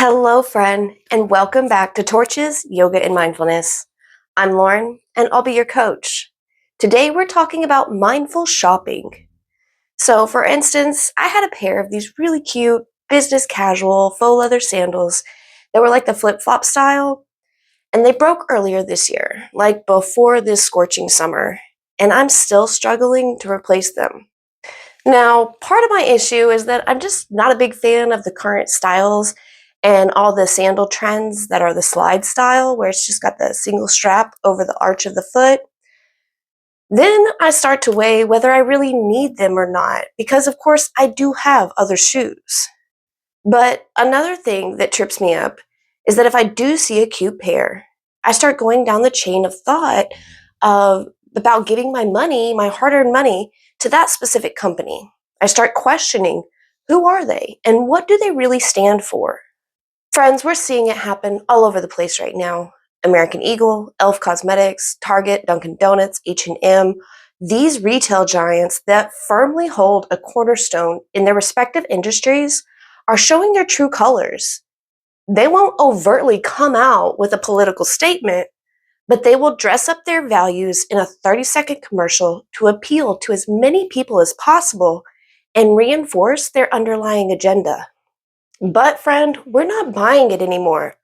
Hello, friend, and welcome back to Torches, Yoga, and Mindfulness. I'm Lauren, and I'll be your coach. Today, we're talking about mindful shopping. So, for instance, I had a pair of these really cute business casual faux leather sandals that were like the flip flop style, and they broke earlier this year, like before this scorching summer, and I'm still struggling to replace them. Now, part of my issue is that I'm just not a big fan of the current styles and all the sandal trends that are the slide style, where it's just got the single strap over the arch of the foot. Then I start to weigh whether I really need them or not, because of course I do have other shoes. But another thing that trips me up is that if I do see a cute pair, I start going down the chain of thought of about giving my money, my hard-earned money, to that specific company. I start questioning, who are they and what do they really stand for? Friends, we're seeing it happen all over the place right now. American Eagle, Elf Cosmetics, Target, Dunkin' Donuts, H&M, these retail giants that firmly hold a cornerstone in their respective industries are showing their true colors. They won't overtly come out with a political statement, but they will dress up their values in a 30-second commercial to appeal to as many people as possible and reinforce their underlying agenda. But, friend, we're not buying it anymore.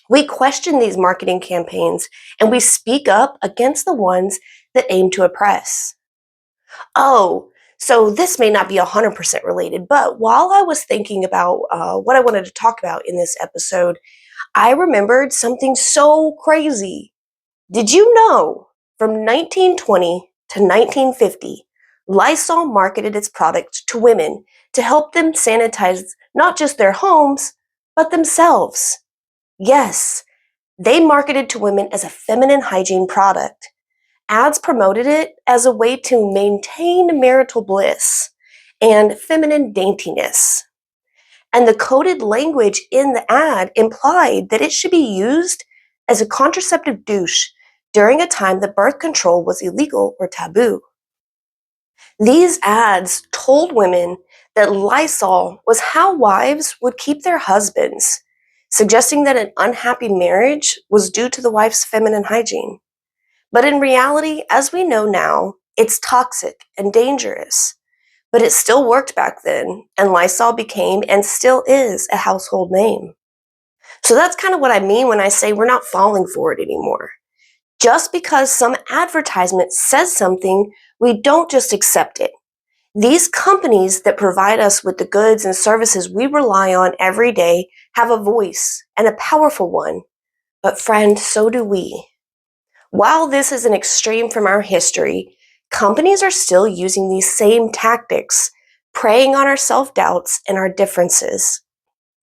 We question these marketing campaigns and we speak up against the ones that aim to oppress. Oh, so this may not be 100% related, but while I was thinking about what I wanted to talk about in this episode, I remembered something so crazy. Did you know from 1920 to 1950, Lysol marketed its product to women to help them sanitize not just their homes, but themselves? Yes, they marketed to women as a feminine hygiene product. Ads promoted it as a way to maintain marital bliss and feminine daintiness. And the coded language in the ad implied that it should be used as a contraceptive douche during a time that birth control was illegal or taboo. These ads told women that Lysol was how wives would keep their husbands, suggesting that an unhappy marriage was due to the wife's feminine hygiene. But in reality, as we know now, it's toxic and dangerous. But it still worked back then, and Lysol became and still is a household name. So that's kind of what I mean when I say we're not falling for it anymore. Just because some advertisement says something, we don't just accept it. These companies that provide us with the goods and services we rely on every day have a voice, and a powerful one. But friend, so do we. While this is an extreme from our history, companies are still using these same tactics, preying on our self-doubts and our differences.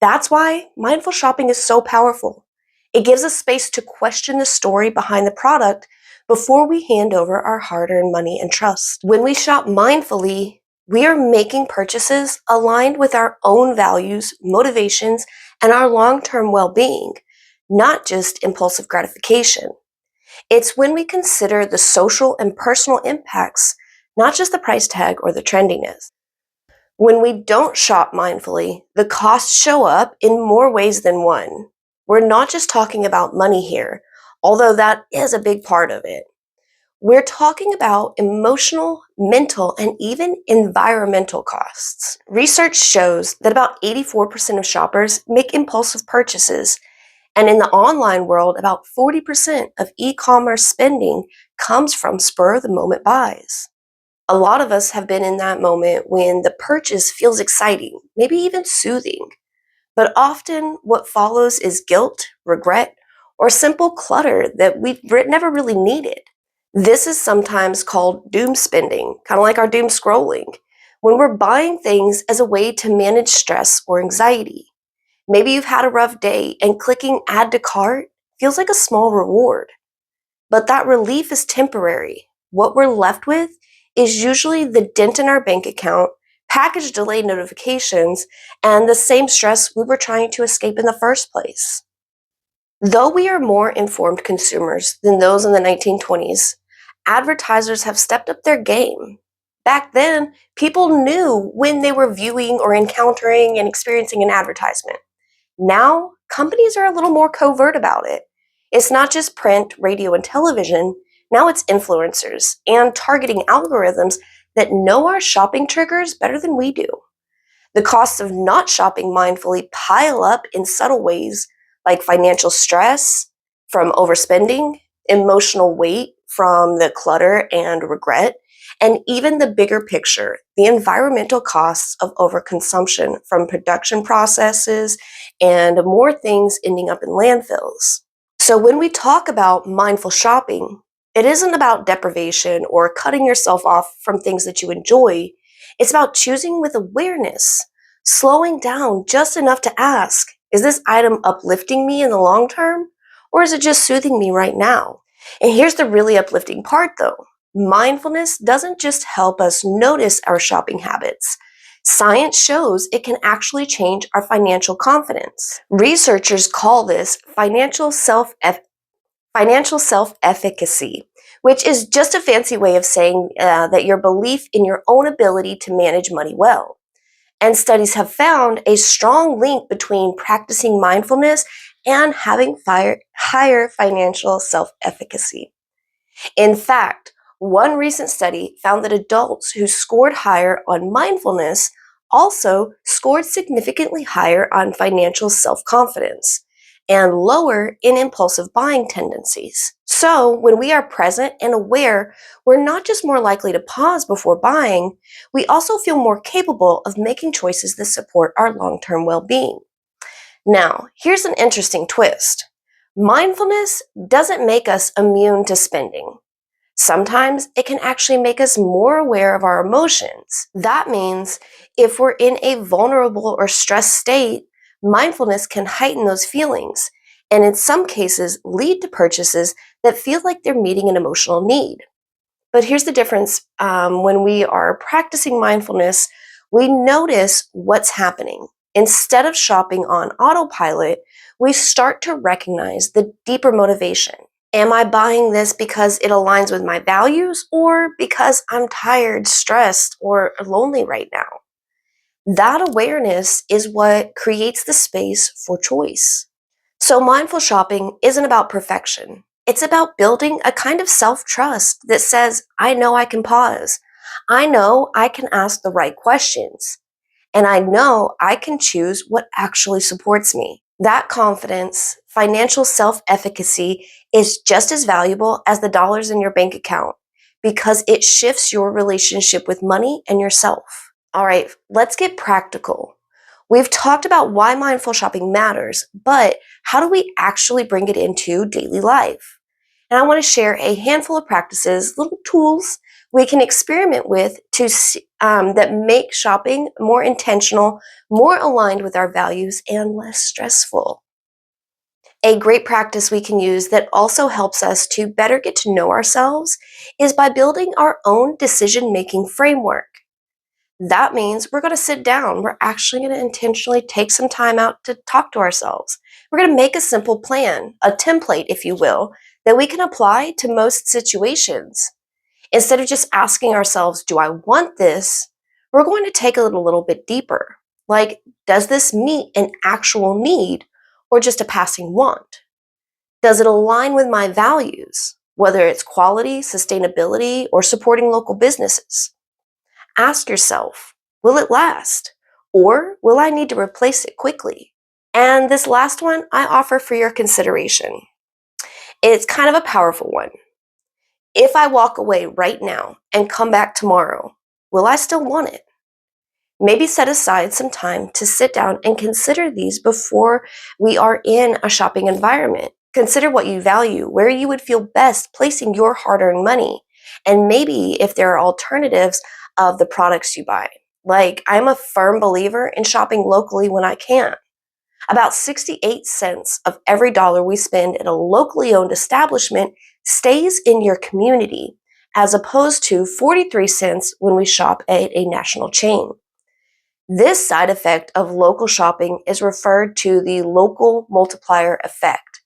That's why mindful shopping is so powerful. It gives us space to question the story behind the product before we hand over our hard-earned money and trust. When we shop mindfully, we are making purchases aligned with our own values, motivations, and our long-term well-being, not just impulsive gratification. It's when we consider the social and personal impacts, not just the price tag or the trendiness. When we don't shop mindfully, the costs show up in more ways than one. We're not just talking about money here, although that is a big part of it. We're talking about emotional, mental, and even environmental costs. Research shows that about 84% of shoppers make impulsive purchases, and in the online world, about 40% of e-commerce spending comes from spur-of-the-moment buys. A lot of us have been in that moment when the purchase feels exciting, maybe even soothing. But often what follows is guilt, regret, or simple clutter that we've never really needed. This is sometimes called doom spending, kind of like our doom scrolling, when we're buying things as a way to manage stress or anxiety. Maybe you've had a rough day and clicking add to cart feels like a small reward. But that relief is temporary. What we're left with is usually the dent in our bank account, package delay notifications, and the same stress we were trying to escape in the first place. Though we are more informed consumers than those in the 1920s, advertisers have stepped up their game. Back then, people knew when they were viewing or encountering and experiencing an advertisement. Now, companies are a little more covert about it. It's not just print, radio, and television. Now it's influencers and targeting algorithms that know our shopping triggers better than we do. The costs of not shopping mindfully pile up in subtle ways, like financial stress from overspending, emotional weight from the clutter and regret, and even the bigger picture, the environmental costs of overconsumption from production processes and more things ending up in landfills. So, when we talk about mindful shopping, it isn't about deprivation or cutting yourself off from things that you enjoy. It's about choosing with awareness, slowing down just enough to ask, is this item uplifting me in the long term? Or is it just soothing me right now? And here's the really uplifting part though. Mindfulness doesn't just help us notice our shopping habits. Science shows it can actually change our financial confidence. Researchers call this financial self-efficacy, which is just a fancy way of saying that your belief in your own ability to manage money well. And studies have found a strong link between practicing mindfulness and having higher financial self-efficacy. In fact, one recent study found that adults who scored higher on mindfulness also scored significantly higher on financial self confidence and lower in impulsive buying tendencies. So, when we are present and aware, we're not just more likely to pause before buying, we also feel more capable of making choices that support our long term well being. Now, here's an interesting twist. Mindfulness doesn't make us immune to spending. Sometimes it can actually make us more aware of our emotions. That means if we're in a vulnerable or stressed state, mindfulness can heighten those feelings and in some cases lead to purchases that feel like they're meeting an emotional need. But here's the difference when we are practicing mindfulness, we notice what's happening. Instead of shopping on autopilot, we start to recognize the deeper motivation. Am I buying this because it aligns with my values or because I'm tired, stressed, or lonely right now? That awareness is what creates the space for choice. So, mindful shopping isn't about perfection. It's about building a kind of self trust that says, I know I can pause. I know I can ask the right questions. And I know I can choose what actually supports me. That confidence, financial self efficacy, is just as valuable as the dollars in your bank account because it shifts your relationship with money and yourself. All right, let's get practical. We've talked about why mindful shopping matters, but how do we actually bring it into daily life? And I want to share a handful of practices, little tools we can experiment with that make shopping more intentional, more aligned with our values, and less stressful. A great practice we can use that also helps us to better get to know ourselves is by building our own decision making framework. That means we're going to sit down. We're actually going to intentionally take some time out to talk to ourselves. We're going to make a simple plan, a template, if you will, that we can apply to most situations. Instead of just asking ourselves, do I want this? We're going to take it a little bit deeper. Like, does this meet an actual need or just a passing want? Does it align with my values, whether it's quality, sustainability, or supporting local businesses? Ask yourself, will it last? Or will I need to replace it quickly? And this last one I offer for your consideration. It's kind of a powerful one. If I walk away right now and come back tomorrow, will I still want it? Maybe set aside some time to sit down and consider these before we are in a shopping environment. Consider what you value, where you would feel best placing your hard earned money, and maybe if there are alternatives of the products you buy. Like, I'm a firm believer in shopping locally when I can. About 68 cents of every dollar we spend at a locally owned establishment stays in your community, as opposed to 43 cents when we shop at a national chain. This side effect of local shopping is referred to the local multiplier effect.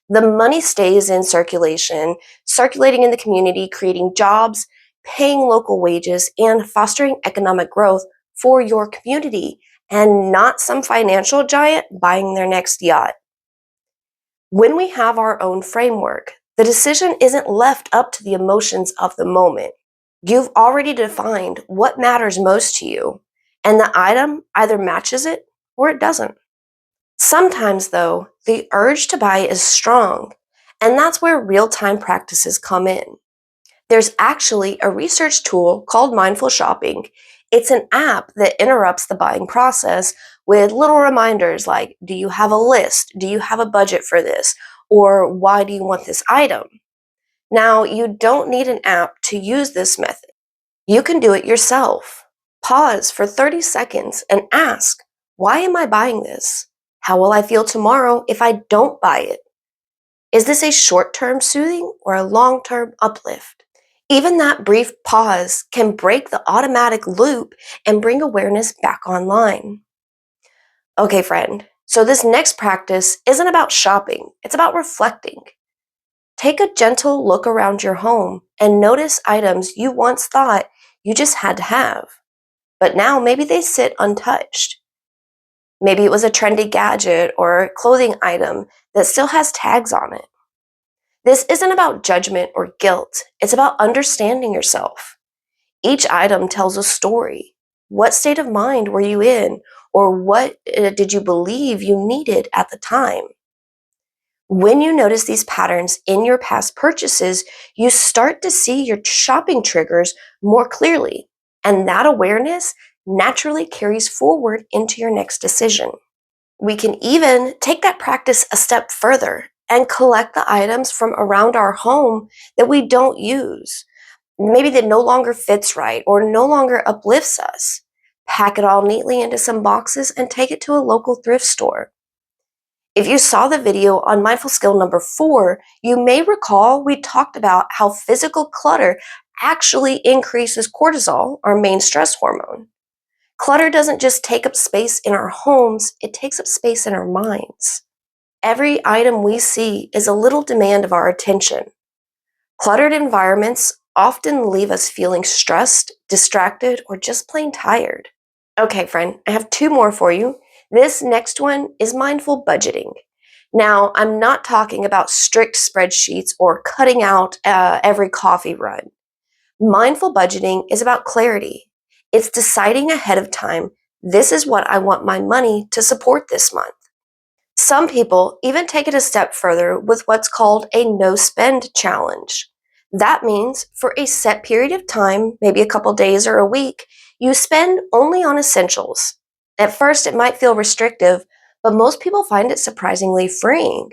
The money stays in circulation, circulating in the community, creating jobs, paying local wages, and fostering economic growth for your community and not some financial giant buying their next yacht. When we have our own framework, the decision isn't left up to the emotions of the moment. You've already defined what matters most to you, and the item either matches it or it doesn't. Sometimes, though, the urge to buy is strong, and that's where real-time practices come in. There's actually a research tool called Mindful Shopping. It's an app that interrupts the buying process with little reminders like, do you have a list? Do you have a budget for this? Or why do you want this item? Now, you don't need an app to use this method. You can do it yourself. Pause for 30 seconds and ask, why am I buying this? How will I feel tomorrow if I don't buy it? Is this a short-term soothing or a long-term uplift? Even that brief pause can break the automatic loop and bring awareness back online. Okay, friend, so this next practice isn't about shopping, it's about reflecting. Take a gentle look around your home and notice items you once thought you just had to have, but now maybe they sit untouched. Maybe it was a trendy gadget or clothing item that still has tags on it. This isn't about judgment or guilt, it's about understanding yourself. Each item tells a story. What state of mind were you in, or what did you believe you needed at the time? When you notice these patterns in your past purchases, you start to see your shopping triggers more clearly, and that awareness naturally carries forward into your next decision. We can even take that practice a step further and collect the items from around our home that we don't use, maybe that no longer fits right or no longer uplifts us. Pack it all neatly into some boxes and take it to a local thrift store. If you saw the video on mindful skill number 4, you may recall we talked about how physical clutter actually increases cortisol, our main stress hormone. Clutter doesn't just take up space in our homes, it takes up space in our minds. Every item we see is a little demand of our attention. Cluttered environments often leave us feeling stressed, distracted, or just plain tired. Okay, friend, I have 2 more for you. This next one is mindful budgeting. Now, I'm not talking about strict spreadsheets or cutting out every coffee run. Mindful budgeting is about clarity. It's deciding ahead of time, this is what I want my money to support this month. Some people even take it a step further with what's called a no-spend challenge. That means for a set period of time, maybe a couple days or a week, you spend only on essentials. At first, it might feel restrictive, but most people find it surprisingly freeing.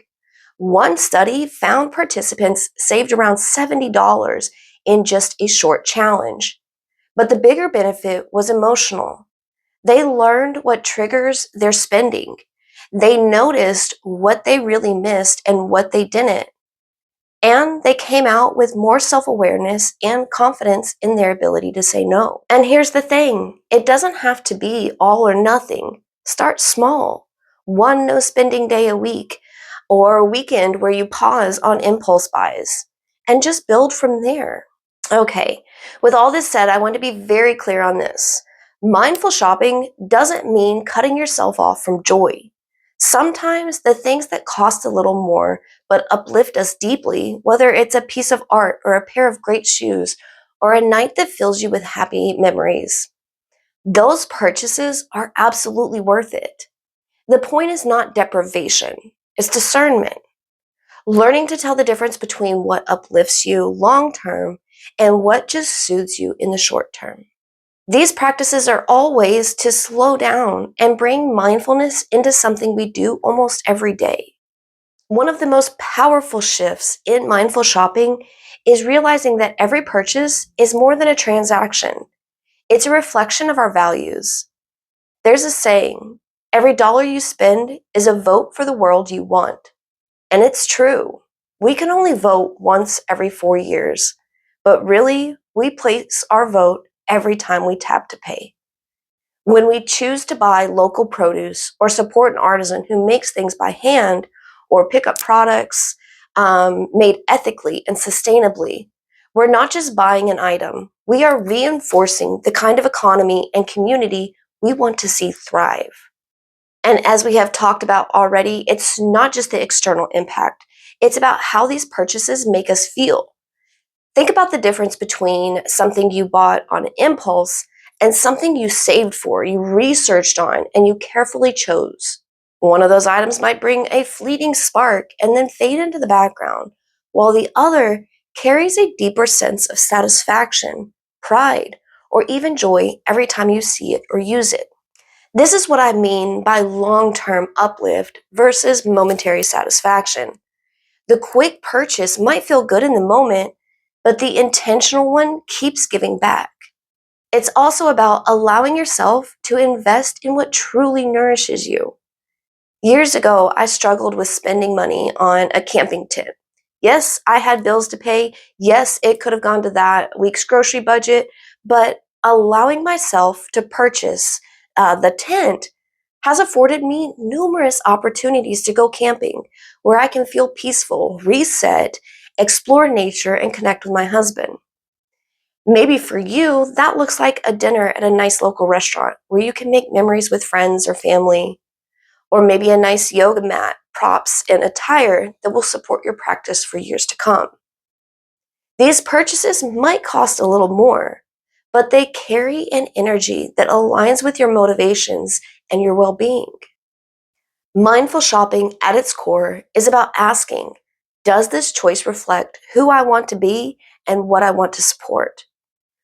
One study found participants saved around $70 in just a short challenge. But the bigger benefit was emotional. They learned what triggers their spending. They noticed what they really missed and what they didn't. And they came out with more self-awareness and confidence in their ability to say no. And here's the thing, it doesn't have to be all or nothing. Start small. One no spending day a week, or a weekend where you pause on impulse buys, and just build from there. Okay, with all this said, I want to be very clear on this. Mindful shopping doesn't mean cutting yourself off from joy. Sometimes the things that cost a little more but uplift us deeply, whether it's a piece of art or a pair of great shoes or a night that fills you with happy memories, those purchases are absolutely worth it. The point is not deprivation, it's discernment. Learning to tell the difference between what uplifts you long term and what just soothes you in the short term. These practices are all ways to slow down and bring mindfulness into something we do almost every day. One of the most powerful shifts in mindful shopping is realizing that every purchase is more than a transaction. It's a reflection of our values. There's a saying, every dollar you spend is a vote for the world you want. And it's true. We can only vote once every 4 years, but really, we place our vote every time we tap to pay. When we choose to buy local produce or support an artisan who makes things by hand or pick up products made ethically and sustainably, we're not just buying an item, we are reinforcing the kind of economy and community we want to see thrive. And as we have talked about already, it's not just the external impact, it's about how these purchases make us feel. Think about the difference between something you bought on impulse and something you saved for, you researched on, and you carefully chose. One of those items might bring a fleeting spark and then fade into the background, while the other carries a deeper sense of satisfaction, pride, or even joy every time you see it or use it. This is what I mean by long term uplift versus momentary satisfaction. The quick purchase might feel good in the moment, but the intentional one keeps giving back. It's also about allowing yourself to invest in what truly nourishes you. Years ago, I struggled with spending money on a camping tent. Yes, I had bills to pay. Yes, it could have gone to that week's grocery budget, but allowing myself to purchase the tent has afforded me numerous opportunities to go camping where I can feel peaceful, reset, explore nature, and connect with my husband. Maybe for you, that looks like a dinner at a nice local restaurant where you can make memories with friends or family, or maybe a nice yoga mat, props, and attire that will support your practice for years to come. These purchases might cost a little more, but they carry an energy that aligns with your motivations and your well being. Mindful shopping at its core is about asking, does this choice reflect who I want to be and what I want to support?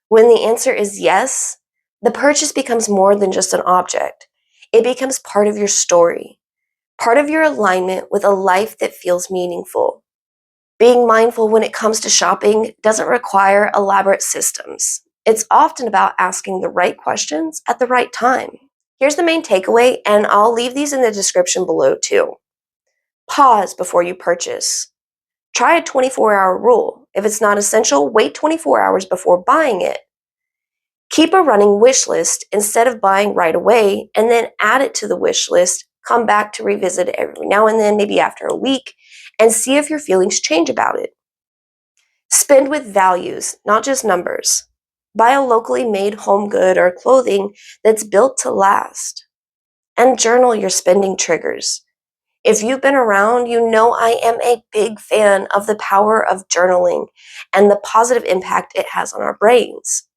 When the answer is yes, the purchase becomes more than just an object. It becomes part of your story, part of your alignment with a life that feels meaningful. Being mindful when it comes to shopping doesn't require elaborate systems. It's often about asking the right questions at the right time. Here's the main takeaway, and I'll leave these in the description below too. Pause before you purchase. Try a 24-hour rule. If it's not essential, wait 24 hours before buying it. Keep a running wish list instead of buying right away, and then add it to the wish list. Come back to revisit it every now and then, maybe after a week, and see if your feelings change about it. Spend with values, not just numbers. Buy a locally made home good or clothing that's built to last. And journal your spending triggers. If you've been around, you know I am a big fan of the power of journaling and the positive impact it has on our brains.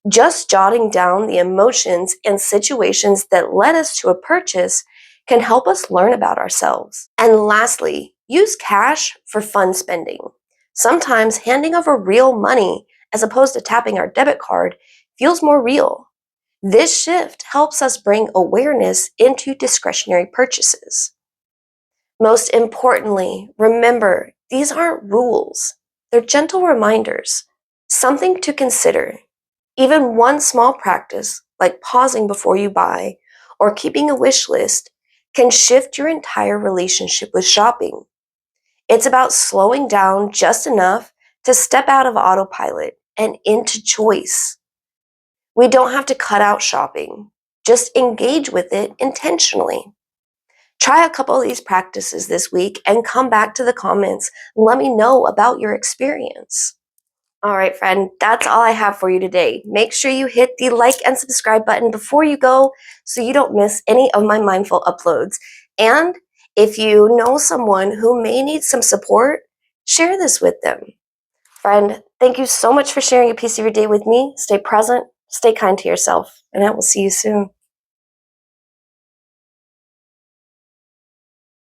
Just jotting down the emotions and situations that led us to a purchase can help us learn about ourselves. And lastly, use cash for fun spending. Sometimes handing over real money as opposed to tapping our debit card feels more real. This shift helps us bring awareness into discretionary purchases. Most importantly, remember, these aren't rules. They're gentle reminders, something to consider. Even one small practice, like pausing before you buy or keeping a wish list, can shift your entire relationship with shopping. It's about slowing down just enough to step out of autopilot and into choice. We don't have to cut out shopping, just engage with it intentionally. Try a couple of these practices this week and come back to the comments and let me know about your experience. All right, friend, that's all I have for you today. Make sure you hit the like and subscribe button before you go so you don't miss any of my mindful uploads. And if you know someone who may need some support, share this with them. Friend, thank you so much for sharing a piece of your day with me. Stay present, stay kind to yourself, and I will see you soon.